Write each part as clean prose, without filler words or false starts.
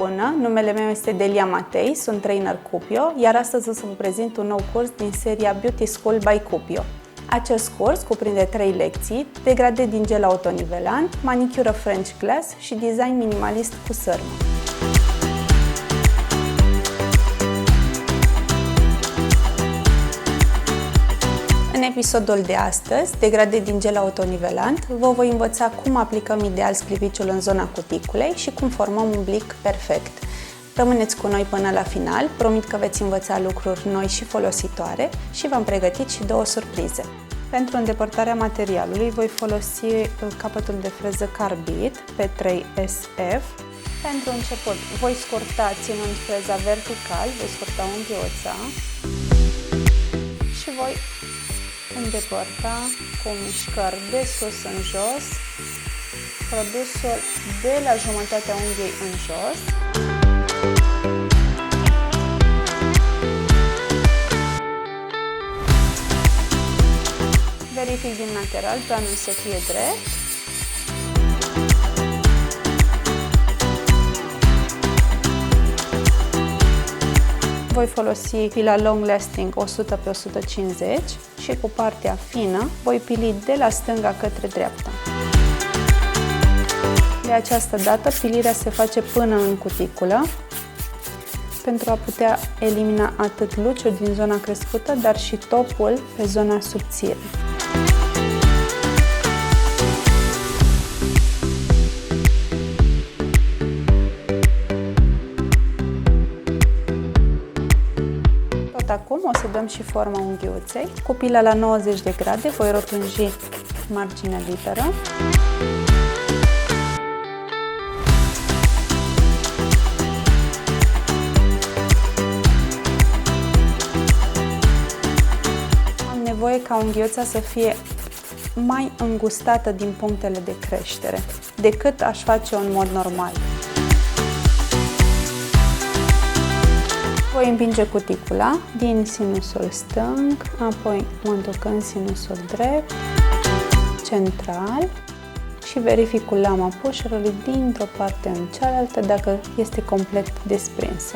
bună! Numele meu este Delia Matei, sunt trainer Cupio, iar astăzi o să vă prezint un nou curs din seria Beauty School by Cupio. Acest curs cuprinde 3 lecții: degradé din gel autonivelant, manicură French Glass și design minimalist cu sârmă. În episodul de astăzi, degradé din gel autonivelant, vă voi învăța cum aplicăm ideal sclipiciul în zona cuticulei și cum formăm un blic perfect. Rămâneți cu noi până la final, promit că veți învăța lucruri noi și folositoare și v-am pregătit și 2 surprize. Pentru îndepărtarea materialului voi folosi capătul de freză carbid pe 3SF. Pentru început voi scurta ținând freza vertical, voi scurta unghiuța și voi îndepărta cu mișcări de sus în jos produsul de la jumătatea unghiei în jos. Verific din lateral, planul să fie drept. Voi folosi pila Long Lasting 100 pe 150 și cu partea fină voi pili de la stânga către dreapta. De această dată pilirea se face până în cuticulă pentru a putea elimina atât luciul din zona crescută, dar și topul pe zona subțire. Acum o să dăm și forma unghiuței. Cu pila la 90 de grade voi rotunji marginea liberă. Am nevoie ca unghiuța să fie mai îngustată din punctele de creștere decât aș face-o în mod normal. Voi împinge cuticula din sinusul stâng, apoi mă duc în sinusul drept, central și verific cu lama pușerului dintr-o parte în cealaltă dacă este complet desprinsă.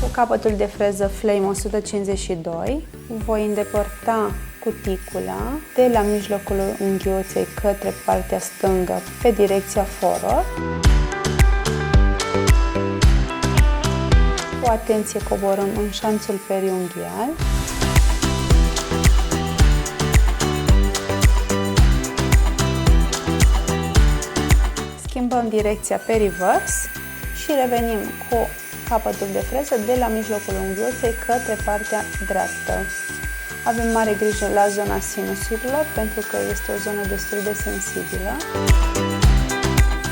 Cu capătul de freză Flame 152 voi îndepărta cuticula de la mijlocul unghiuței către partea stângă pe direcția forward. Cu atenție coborâm în șanțul periunghial. Schimbăm direcția pe reverse și revenim cu capătul de freză de la mijlocul unghiuței către partea dreaptă. Avem mare grijă la zona sinusurilor pentru că este o zonă destul de sensibilă.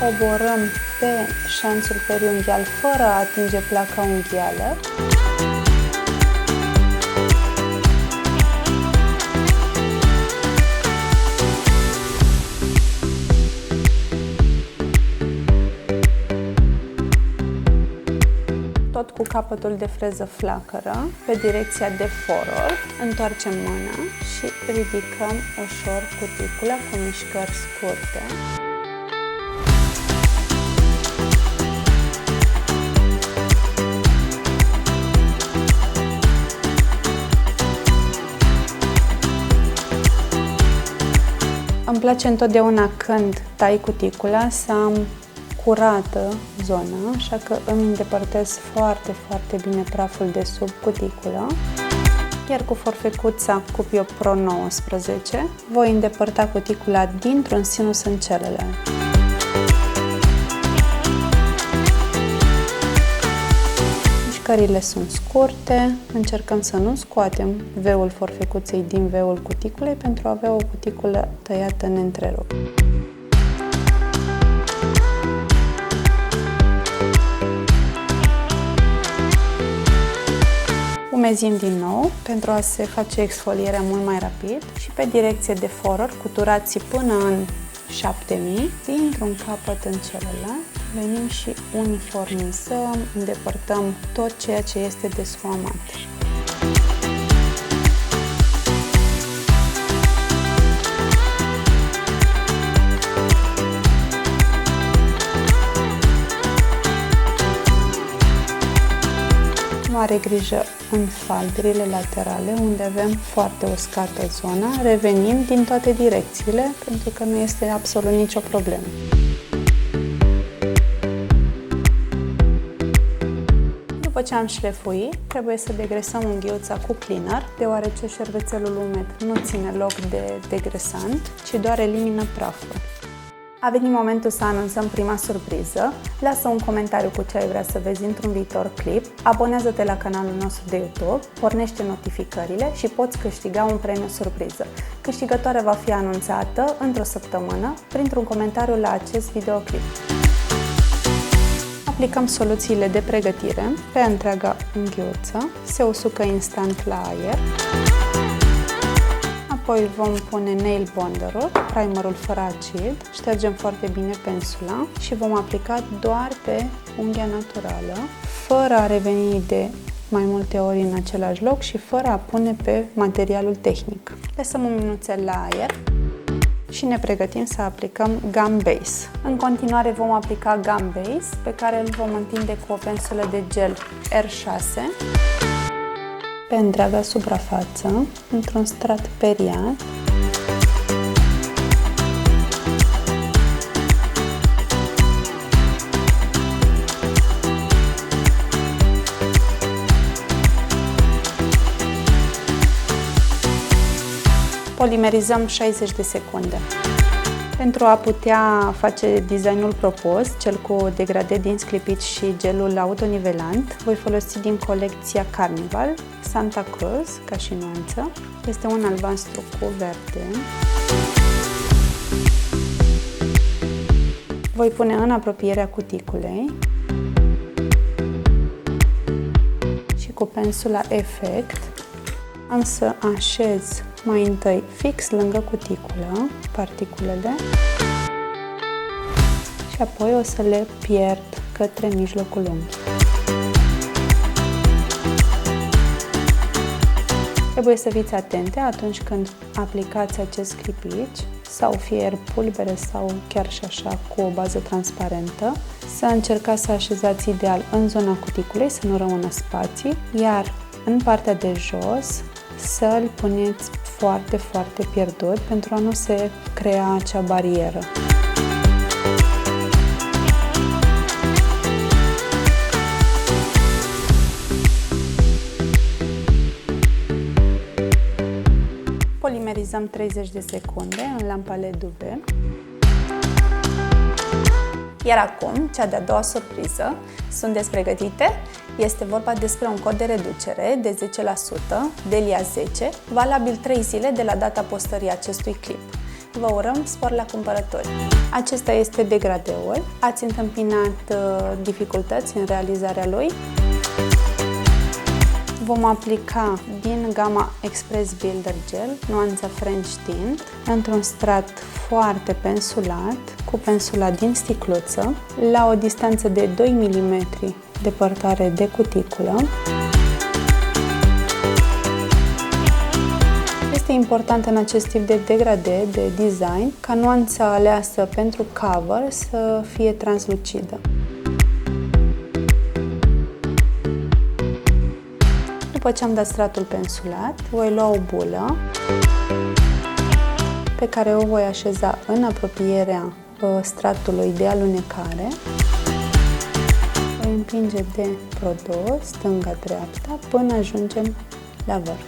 Coborâm pe șanțul periunghial fără a atinge placa unghială. Tot cu capătul de freză flacără, pe direcția de forward, întoarcem mâna și ridicăm ușor cuticula cu mișcări scurte. Îmi place întotdeauna când tai cuticula să am curată zona, așa că îmi îndepărtez foarte, foarte bine praful de sub cuticulă. Iar cu forfecuța Cupio Pro 19 voi îndepărta cuticula dintr-un sinus în celălalt. Mișcările sunt scurte, încercăm să nu scoatem veul forfecuței din veul cuticulei pentru a avea o cuticulă tăiată neîntrerupt. Umezim din nou pentru a se face exfolierea mult mai rapid și pe direcție de forward, cu turații până în 7000, dintr-un capăt în celălalt, venim și uniformizăm, îndepărtăm tot ceea ce este desfoamat. Mare grijă în faldurile laterale, unde avem foarte uscată zona, revenind din toate direcțiile, pentru că nu este absolut nicio problemă. După ce am șlefuit, trebuie să degresăm unghiuța cu cleaner, deoarece șervețelul umed nu ține loc de degresant, ci doar elimină praful. A venit momentul să anunțăm prima surpriză. Lasă un comentariu cu ce ai vrea să vezi într-un viitor clip, abonează-te la canalul nostru de YouTube, pornește notificările și poți câștiga un premiu surpriză. Câștigătoarea va fi anunțată într-o săptămână printr-un comentariu la acest videoclip. Aplicăm soluțiile de pregătire pe întreaga unghiuță, se usucă instant la aer. Apoi vom pune nail bonderul, primerul fără acid, ștergem foarte bine pensula și vom aplica doar pe unghia naturală, fără a reveni de mai multe ori în același loc și fără a pune pe materialul tehnic. Lăsăm un minuțel la aer și ne pregătim să aplicăm gum base. În continuare vom aplica gum base, pe care îl vom întinde cu o pensulă de gel R6 pe întreaga suprafață, într-un strat periat. Polimerizăm 60 de secunde. Pentru a putea face designul propus, cel cu degradé din sclipici și gelul autonivelant, voi folosi din colecția Carnival, Santa Cruz, ca și nuanță. Este un albastru cu verde. Voi pune în apropierea cuticulei și cu pensula Effect am să așez mai întâi fix lângă cuticulă particulele și apoi o să le pierd către mijlocul unghiei. Trebuie să fiți atente atunci când aplicați acest sclipici, sau fie pulbere sau chiar și așa cu o bază transparentă, să încercați să așezați ideal în zona cuticulei, să nu rămână spații, iar în partea de jos să-l puneți foarte, foarte pierdut pentru a nu se crea acea barieră. Polimerizăm 30 de secunde în lampa LED UV. Iar acum, cea de-a doua surpriză. Sunteți pregătite? Este vorba despre un cod de reducere de 10%, Delia 10, valabil 3 zile de la data postării acestui clip. Vă urăm spor la cumpărături! Acesta este degradeul. Ați întâmpinat dificultăți în realizarea lui? Vom aplica din gama Express Builder Gel, nuanța French Tint, într-un strat foarte pensulat, cu pensula din sticluță, la o distanță de 2 mm departare de cuticulă. Este important în acest tip de degradé, de design, ca nuanța aleasă pentru cover să fie translucidă. După ce am dat stratul pensulat, voi lua o bulă pe care o voi așeza în apropierea stratului de alunecare. Voi împinge de produs, stânga-dreapta, până ajungem la vârf.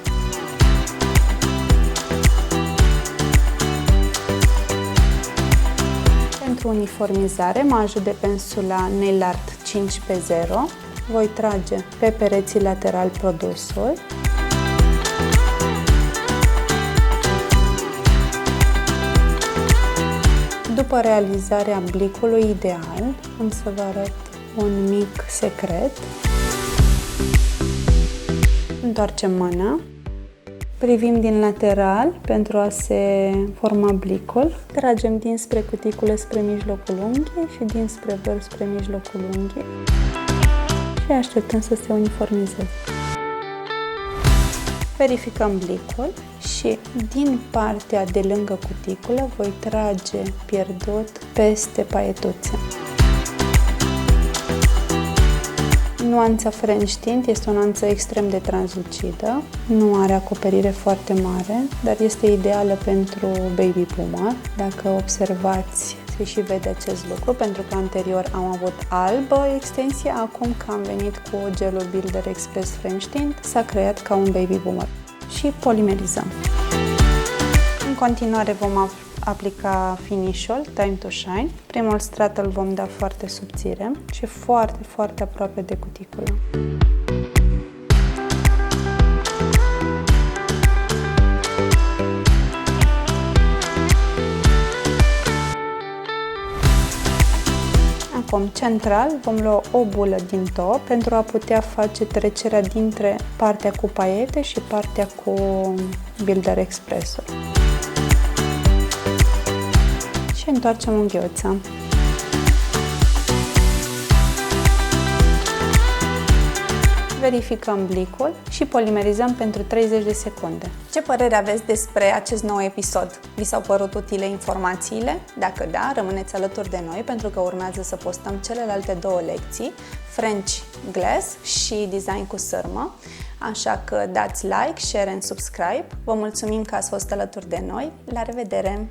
Pentru uniformizare mă ajut de pensula Nail Art 5x0. Voi trage pe pereții laterali produsul. După realizarea blicului ideal, am să vă arăt un mic secret. Întoarcem mâna, privim din lateral pentru a se forma blicul, tragem dinspre cuticulă spre mijlocul unghiei și dinspre vârf spre mijlocul unghiei și așteptăm să se uniformizeze. Verificăm blicul și din partea de lângă cuticulă voi trage pierdut peste paietuțe. Nuanța French Tint este o nuanță extrem de translucidă, nu are acoperire foarte mare, dar este ideală pentru baby boomer. Dacă observați, se și vede acest lucru, pentru că anterior am avut albă extensie, acum că am venit cu gelul Builder Express French Tint, s-a creat ca un baby boomer. Și polimerizăm. În continuare vom aplica finish-ul Time to Shine. Primul strat îl vom da foarte subțire și foarte, foarte aproape de cuticulă. Acum, central, vom lua o bulă din top pentru a putea face trecerea dintre partea cu paiete și partea cu Builder Express-ul. Și întoarcem unghiuța. Verificăm blicul și polimerizăm pentru 30 de secunde. Ce părere aveți despre acest nou episod? Vi s-au părut utile informațiile? Dacă da, rămâneți alături de noi pentru că urmează să postăm celelalte două lecții, French Glass și Design cu sârmă. Așa că dați like, share and subscribe. Vă mulțumim că ați fost alături de noi. La revedere!